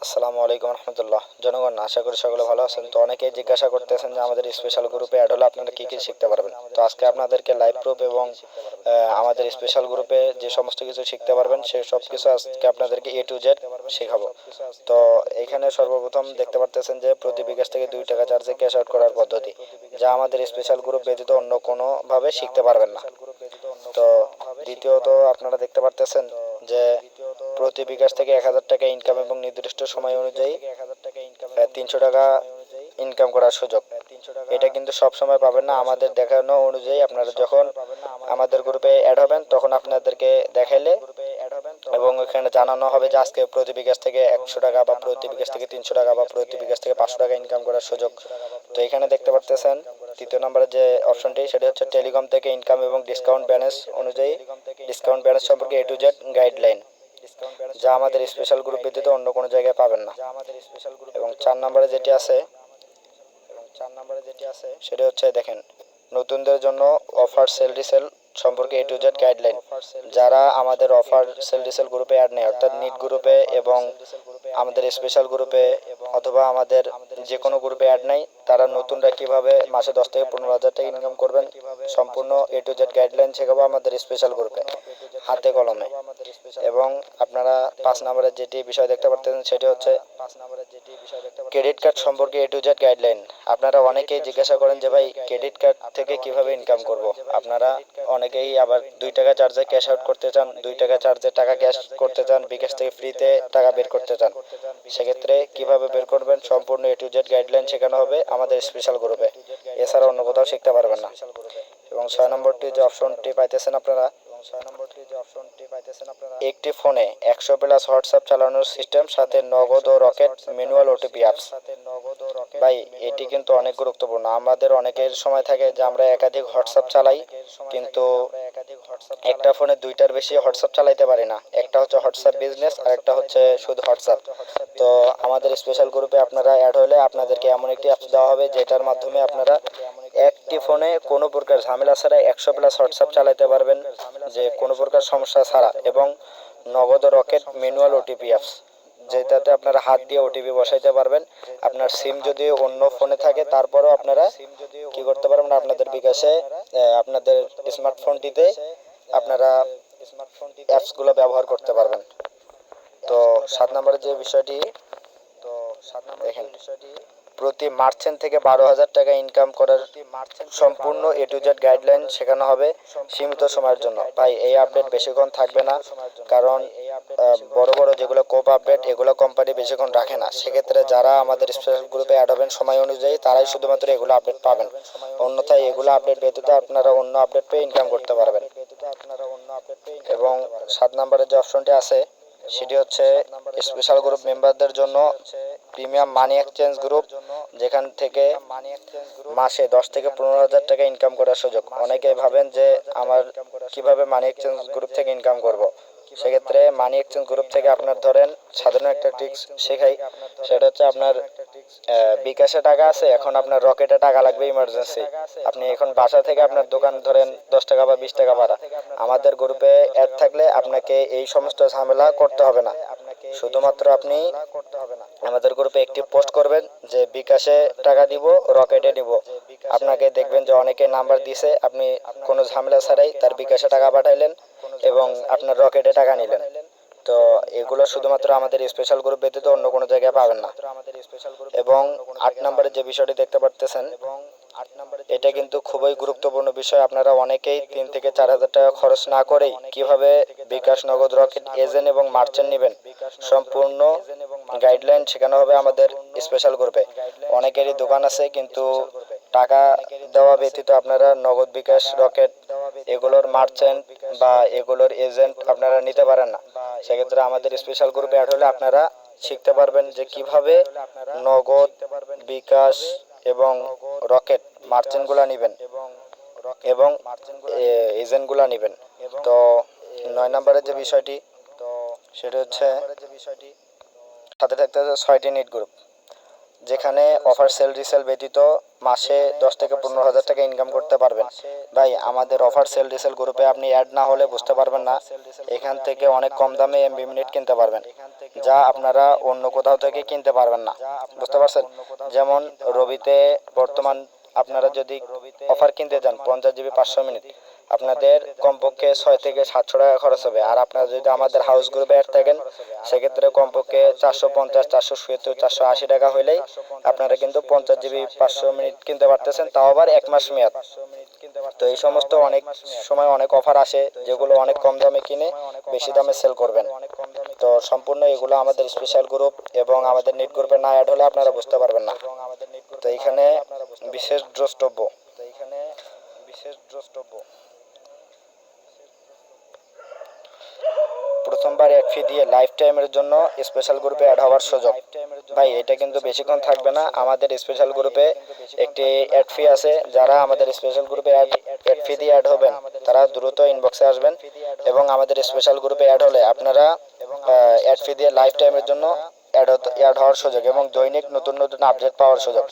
আসসালামু আলাইকুম রহমতুল্লাহ। জনগণ, আশা করি সকলে ভালো আছেন। তো অনেকেই জিজ্ঞাসা করতেছেন যে আমাদের স্পেশাল গ্রুপে অ্যাড হলে আপনারা কি কি শিখতে পারবেন। তো আজকে আপনাদেরকে লাইভ প্রুফ এবং আমাদের স্পেশাল গ্রুপে যে সমস্ত কিছু শিখতে পারবেন সে সব কিছু আজকে আপনাদেরকে A to Z শেখাবো। তো এখানে সর্বপ্রথম দেখতে পারতেছেন যে প্রতি বিকাশ থেকে 2 টাকা চার্জে ক্যাশ আউট করার পদ্ধতি, যা আমাদের স্পেশাল গ্রুপ ব্যতীত অন্য কোনো ভাবে শিখতে পারবেন না। তো দ্বিতীয়ত আপনারা দেখতে পারতেছেন যে প্রতি বিকাশ থেকে 1000 টাকা ইনকাম এবং নির্দিষ্ট সময় অনুযায়ী 300 টাকা ইনকাম করার সুযোগ। এটা কিন্তু সব সময় পাবেন না। আমাদের দেখানো অনুযায়ী আপনারা যখন আমাদের গ্রুপে অ্যাড হবেন তখন আপনাদেরকে দেখাইলে এবং ওখানে জানানো হবে যে আজকে প্রতি বিকাশ থেকে 100 টাকা বা প্রতি বিকাশ থেকে 300 টাকা বা প্রতি বিকাশ থেকে 500 টাকা ইনকাম করার সুযোগ। তো এখানে দেখতে পারতেছেন তৃতীয় নম্বরে যে অপশনটি, সেটা হচ্ছে টেলিকম থেকে ইনকাম এবং ডিসকাউন্ট ব্যালেন্স অনুযায়ী ডিসকাউন্ট ব্যালেন্স সম্পর্কে A to Z গাইডলাইন, যা আমাদের স্পেশাল গ্রুপ ব্যতীত অন্য কোনো জায়গায় পাবেন না। এবং 4 নম্বরে সেটা হচ্ছে দেখেন, নতুনদের জন্য অফার সেল রিসেল সম্পর্কে A to Z গাইডলাইন, যারা আমাদের অফার সেল রিসেল গ্রুপে অ্যাড নেই, অর্থাৎ নিট গ্রুপে এবং আমাদের স্পেশাল গ্রুপে অথবা আমাদের যে কোনো গ্রুপে অ্যাড নেই, তারা নতুনরা কিভাবে মাসে 10 থেকে 15 হাজার টাকা ইনকাম করবেন সম্পূর্ণ A to Z গাইডলাইন শেখাবো আমাদের স্পেশাল গ্রুপে হাতে কলমে। এবং আপনারা 5 নম্বরে যেটি বিষয় দেখতে পাচ্ছেন সেটি হচ্ছে ক্রেডিট কার্ড সম্পর্কে A to Z গাইডলাইন। আপনারা অনেকেই জিজ্ঞাসা করেন যে ভাই ক্রেডিট কার্ড থেকে কিভাবে ইনকাম করব। আপনারা অনেকেই আবার 2 টাকা চার্জে ক্যাশ আউট করতে চান, 2 টাকা চার্জে টাকা ক্যাশ করতে চান, বিকাশ থেকে ফ্রিতে টাকা বের করতে চান। সেক্ষেত্রে কিভাবে বের করবেন সম্পূর্ণ A to Z গাইডলাইন শেখানো হবে আমাদের স্পেশাল গ্রুপে, এছাড়া অন্য কোথাও শিখতে পারবেন না। এবং 6 নম্বরটি যে অপশনটি পাইতেছেন আপনারা, একটি ফোনে 100+ হোয়াটসঅ্যাপ চালানোর সিস্টেম, সাথে নগদ ও রকেট ম্যানুয়াল OTP অ্যাপস। ভাই এটি কিন্তু অনেক গুরুত্বপূর্ণ। আমাদের অনেকের সময় থাকে যে আমরা একাধিক হোয়াটসঅ্যাপ চালাই, কিন্তু একটা ফোনে 2টার বেশি হোয়াটসঅ্যাপ চালাইতে পারি না। একটা হচ্ছে হোয়াটসঅ্যাপ বিজনেস আর একটা হচ্ছে শুধু হোয়াটসঅ্যাপ। তো আমাদের স্পেশাল গ্রুপে আপনারা অ্যাড হলে আপনাদেরকে এমন একটি অ্যাপস দেওয়া হবে যেটার মাধ্যমে আপনারা একটি ফোনে কোনো প্রকার ঝামেলা ছাড়া 100+ হোয়াটসঅ্যাপ চালাতে পারবেন, যে কোনো প্রকার সমস্যা ছাড়া। এবং নগদ রকেট ম্যানুয়াল OTP অ্যাপস, যেটাতে আপনারা হাত দিয়ে OTP বসাইতে পারবেন। আপনার সিম যদি অন্য ফোনে থাকে তারপরেও আপনারা কি করতে পারবেন, আপনাদের বিকাশে আপনাদের স্মার্টফোনটিতে আপনারা অ্যাপসগুলো ব্যবহার করতে পারবেন। তো 7 নম্বরের যে বিষয়টি দেখেন, প্রতি মার্চেন্ট থেকে 12,000 টাকা ইনকাম করার সম্পূর্ণ A to Z গাইডলাইন শেখানো হবে সীমিত সময়ের জন্য। ভাই এই আপডেট বেশিক্ষণ থাকবে না, কারণ বড় বড় যেগুলো কোপ আপডেট এগুলো কোম্পানি বেশিক্ষণ রাখে না। সেক্ষেত্রে যারা আমাদের স্পেশাল গ্রুপে অ্যাড হবেন সময় অনুযায়ী তারাই শুধুমাত্র এগুলো আপডেট পাবেন, অন্যথায় এগুলো আপডেট ব্যতীত আপনারা অন্য আপডেট পেয়ে ইনকাম করতে পারবেন। এবং 7 নম্বরের যে অপশনটি আছে সেটি হচ্ছে স্পেশাল গ্রুপ মেম্বারদের জন্য প্রিমিয়াম মানি এক্সচেঞ্জ গ্রুপ, যেখান থেকে মাসে 10 থেকে 15 হাজার টাকা ইনকাম করার সুযোগ। অনেকেই ভাবেন যে আমার কিভাবে মানি এক্সচেঞ্জ গ্রুপ থেকে ইনকাম করব। সেক্ষেত্রে মানি এক্সচেঞ্জ গ্রুপ থেকে আপনার ধরেন সাধারণ একটা ট্রিক্স শেখাই, সেটা হচ্ছে আপনার বিকাশে টাকা আছে, এখন আপনার রকেটে টাকা লাগবে ইমার্জেন্সি। আপনি এখন বাসা থেকে আপনার দোকান ধরেন 10 টাকা বা 20 টাকা ভাড়া, আমাদের গ্রুপে অ্যাড থাকলে আপনাকে এই সমস্ত ঝামেলা করতে হবে না। শুধুমাত্র আপনি আমাদের গ্রুপে একটি পোস্ট করবেন যে বিকাশে টাকা দিব, রকেটে দিব। আপনাকে দেখবেন যে অনেকে নাম্বার দিছে, আপনি কোনো ঝামেলা ছাড়াই তার বিকাশে টাকা পাঠাইলেন এবং আপনার রকেটে টাকা নিলেন। তো এগুলো শুধুমাত্র আমাদের স্পেশাল গ্রুপ ব্যতীত অন্য কোনো জায়গায় পাবেন না। এবং 8 নম্বরে যে বিষয়টি দেখতে পারতেছেন, এটা কিন্তু খুবই গুরুত্বপূর্ণ বিষয়। আপনারা অনেকেই 3 থেকে 4 হাজার টাকা খরচ না করেই কিভাবে বিকাশ, নগদ, রকেট, এজেন্ট এবং মার্চেন্ট নেবেন সম্পূর্ণ গাইডলাইন শেখানো হবে আমাদের স্পেশাল গ্রুপে। অনেকেরই দোকান আছে কিন্তু টাকা দেওয়া ব্যতীত আপনারা নগদ, বিকাশ, রকেট এগুলোর মার্চেন্ট বা এগুলোর এজেন্ট আপনারা নিতে পারেন না। সেক্ষেত্রে আমাদের স্পেশাল গ্রুপে অ্যাড হলে আপনারা শিখতে পারবেন যে কিভাবে নগদ, বিকাশ এবং রকেট মার্চেন্টগুলো নেবেন এবং এজেন্টগুলো নেবেন। তো 9 নম্বরের যে বিষয়টি সেটা হচ্ছে সাথে থাকতে হবে 6টি নিট গ্রুপ, যেখানে অফার সেল রিসেল ব্যতীত মাসে 10 থেকে 15 হাজার টাকা ইনকাম করতে পারবেন। ভাই আমাদের অফার সেল রিসেল গ্রুপে আপনি অ্যাড না হলে বুঝতে পারবেন না, এখান থেকে অনেক কম দামে এমবি মিনিট কিনতে পারবেন, যা আপনারা অন্য কোথাও থেকে কিনতে পারবেন না। বুঝতে পারছেন? যেমন রবিতে বর্তমান আপনারা যদি অফার কিনতে যান 50 জিবি 500 মিনিট, আপনাদের কমপক্ষে 6 থেকে 700 টাকা খরচ হবে। আর আপনারা যদি আমাদের হাউস গ্রুপে অ্যাড থাকেন, সেক্ষেত্রে কমপক্ষে 450, 470, 480 টাকা হলেই আপনারা কিন্তু 50 জিবি 500 মিনিট কিনতে পারতেছেন, তাও আবার 1 মাস মেয়াদ। তো এই সমস্ত অনেক সময় অনেক অফার আসে, যেগুলো অনেক কম দামে কিনে বেশি দামে সেল করবেন। তো সম্পূর্ণ এগুলো আমাদের স্পেশাল গ্রুপ, এবং আমাদের নেট গ্রুপে না অ্যাড হলে আপনারা বুঝতে পারবেন না। তো এখানে বিশেষ দ্রষ্টব্য, প্রথমবার এক ফি দিয়ে লাইফ টাইমের জন্য স্পেশাল গ্রুপে অ্যাড হওয়ার সুযোগ। ভাই এটা কিন্তু বেশিক্ষণ থাকবে না। আমাদের স্পেশাল গ্রুপে একটি অ্যাড ফি আছে। যারা আমাদের স্পেশাল গ্রুপে অ্যাড ফি দিয়ে অ্যাড হবেন, তারা দ্রুত ইনবক্সে আসবেন, এবং আমাদের স্পেশাল গ্রুপে অ্যাড হলে আপনারা অ্যাড ফি দিয়ে লাইফ টাইমের জন্য অ্যাড হওয়ার সুযোগ এবং দৈনিক নতুন নতুন আপডেট পাওয়ার সুযোগ।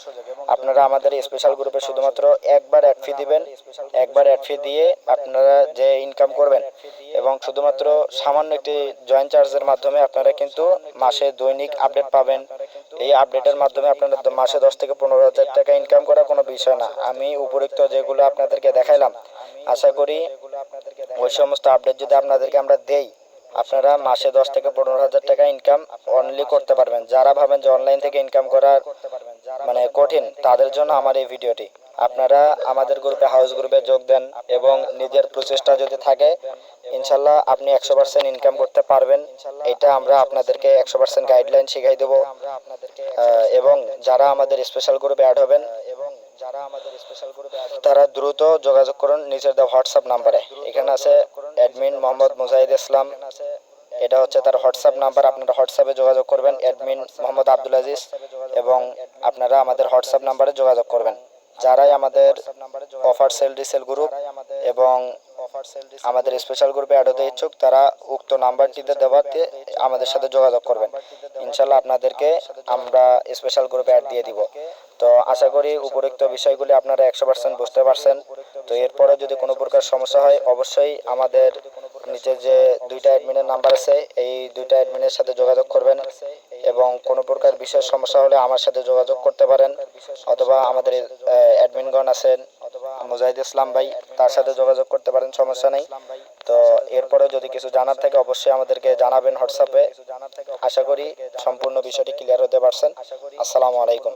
আপনারা আমাদের স্পেশাল গ্রুপে শুধুমাত্র একবার অ্যাড ফি দিবেন, একবার অ্যাড ফি দিয়ে আপনারা যে ইনকাম করবেন, এবং শুধুমাত্র সামান্য একটি জয়েন চার্জের মাধ্যমে আপনারা কিন্তু মাসে দৈনিক আপডেট পাবেন। এই আপডেটের মাধ্যমে আপনারা মাসে 10 থেকে 15 হাজার টাকা ইনকাম করা কোনো বিষয় না। আমি উপরোক্ত যেগুলো আপনাদেরকে দেখাইলাম, আশা করি ওই সমস্ত আপডেট যদি আপনাদেরকে আমরা দেই, আপনারা মাসে 10 থেকে 15 হাজার টাকা ইনকাম অনলি করতে পারবেন। যারা ভাবেন যে অনলাইন থেকে ইনকাম করার মানে কঠিন, তাদের জন্য আমার এই ভিডিওটি। আপনারা আমাদের গ্রুপে হাউস গ্রুপে যোগ দেন, এবং নিজের প্রচেষ্টা যদি থাকে, ইনশাল্লাহ আপনি 100% ইনকাম করতে পারবেন। এটা আমরা আপনাদেরকে 100% গাইডলাইন শিখাই দেবো। এবং যারা আমাদের স্পেশাল গ্রুপে অ্যাড হবেন, তারা দ্রুত যোগাযোগ করুন নিচের দেওয়া হোয়াটসঅ্যাপ নাম্বারে। এখানে আছে অ্যাডমিন মোহাম্মদ মুজাহিদ ইসলাম, এটা হচ্ছে তার হোয়াটসঅ্যাপ নাম্বার। আপনারা হোয়াটসঅ্যাপে যোগাযোগ করবেন অ্যাডমিন মোহাম্মদ আব্দুল আজিজ, এবং আপনারা আমাদের হোয়াটসঅ্যাপ নাম্বারে যোগাযোগ করবেন। যারাই আমাদের অফার সেল রিসেল গ্রুপ এবং আমাদের স্পেশাল গ্রুপে অ্যাড হতে ইচ্ছুক, তারা উক্ত নাম্বারটিতে দেওয়াতে আমাদের সাথে যোগাযোগ করবেন। ইনশাল্লাহ আপনাদেরকে আমরা স্পেশাল গ্রুপে অ্যাড দিয়ে দিব। তো আশা করি উপরোক্ত বিষয়গুলি আপনারা 100% বুঝতে পারছেন। তো এরপরে যদি কোনো প্রকার সমস্যা হয়, অবশ্যই আমাদের নিচে যে দুইটা অ্যাডমিনের নাম্বার আছে, এই দুইটা অ্যাডমিনের সাথে যোগাযোগ করবেন, এবং কোনো প্রকার বিশেষ সমস্যা হলে আমার সাথে যোগাযোগ করতে পারেন, অথবা আমাদের অ্যাডমিনগণ আছেন মুজাহিদ ইসলাম ভাই, তার সাথে যোগাযোগ করতে পারেন, সমস্যা নেই। তো এরপরে যদি কিছু জানার থাকে অবশ্যই আমাদেরকে জানাবেন হোয়াটসঅ্যাপে। আশা করি সম্পূর্ণ বিষয়টি ক্লিয়ার হতে পারছেন। আসসালামু আলাইকুম।